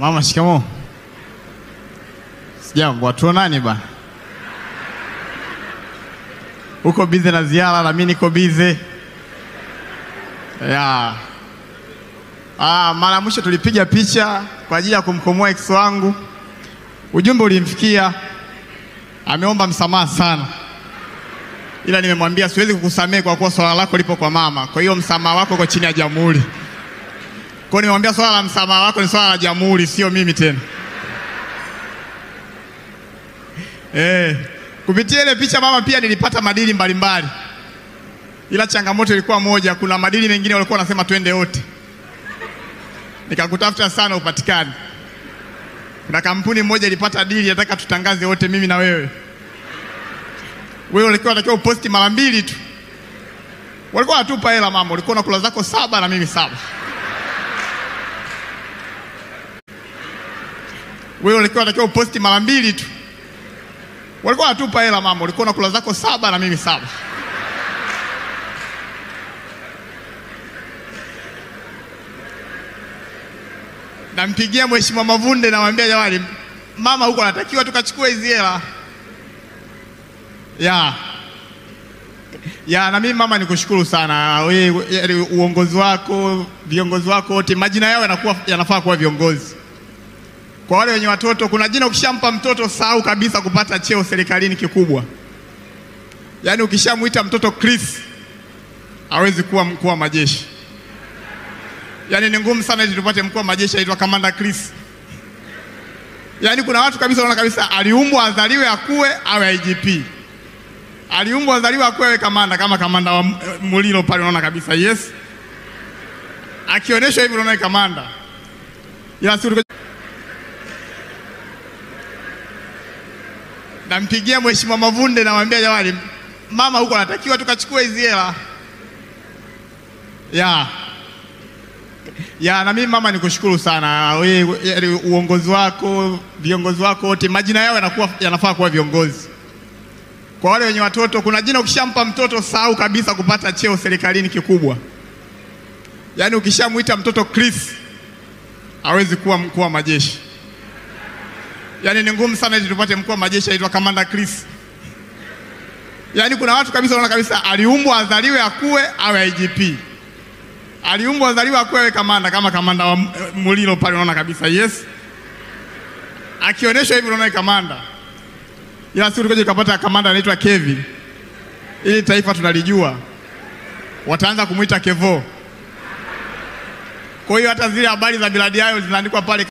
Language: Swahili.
Mama, shikamoo. Sijambo, watuonani bana. Uko bize na ziara na mimi niko bize. Mara mwisho tulipiga picha kwa ajili ya kumkomoa ex wangu. Ujumbe ulimfikia. Ameomba msamaha sana. Ila nimemwambia siwezi kukusamehe kwa kuwa swala lako lipo kwa mama. Kwa hiyo msamaha wako uko chini ya jamhuri. Kwa hiyo nimemwambia swala la msamaha wako ni swala la jamhuri, sio mimi tena. Kupitia ile picha mama pia nilipata madili mbalimbali. Ila changamoto ilikuwa moja, kuna madili mengine walikuwa wanasema twende wote. Nikakutafuta sana upatikane. Kuna kampuni moja ilipata dili nataka tutangaze wote mimi na wewe. Wewe ulikuwa unatakiwa uposti mara 2 tu. Walikuwa watupa hela mama, ulikuwa unakula zako 7 na mimi 7. Wewe ulikuwa unatakiwa uposti mara 2 tu. Walikuwa watupa hela mama, ulikuwa unakula zako 7 na mimi 7. Nampigia Mheshimiwa Mavunde namwambia jamani, mama huko anatakiwa tukachukue hizo hela. Na mimi mama nikushukuru sana. Wewe uongozi wako, viongozi wako wote majina yao yanafaa kuwa viongozi. Kwa wale wenye watoto, kuna jina ukishampa mtoto sahau kabisa kupata cheo serikalini kikubwa. Yaani ukishamuita mtoto Chris hawezi kuwa mkuu wa majeshi. Yaani ni ngumu sana ili tupate mkuu wa majeshi aitwa Kamanda Chris. Yaani kuna watu kabisa wanaona kabisa aliumbwa azaliwe akue awe IGP. Aliumbwa azaliwe akue awe kamanda kama kamanda wa Mulilo pale unaona kabisa yes. Akionyeshwa hivi unaona kamanda. Nampigia Mheshimiwa Mavunde namwambia jamani, mama huko anatakiwa tukachukue hizo hela. Na mimi mama nikushukuru sana. Wewe uongozi wako, viongozi wako wote majina yao yanafaa kuwa viongozi. Kwa wale wenye watoto, kuna jina ukishampa mtoto sahau kabisa kupata cheo serikalini kikubwa. Yaani ukishamuita mtoto Chris hawezi kuwa mkuu wa majeshi. Yaani ni ngumu sana ili tupate mkuu wa majeshi aitwa Kamanda Chris. Yaani kuna watu kabisa wanaona kabisa aliumbwa azaliwe akue awe IGP. Aliumbwa azaliwe akue awe kamanda kama kamanda wa Mulilo pale unaona kabisa yes. Akionyeshwa hivi unaona kamanda. Ila siku tukuje kupata kamanda anaitwa Kevin. Ili taifa tunalijua. Wataanza kumuita Kevo. Kwa hiyo hata zile habari za biladi yao zinaandikwa pale.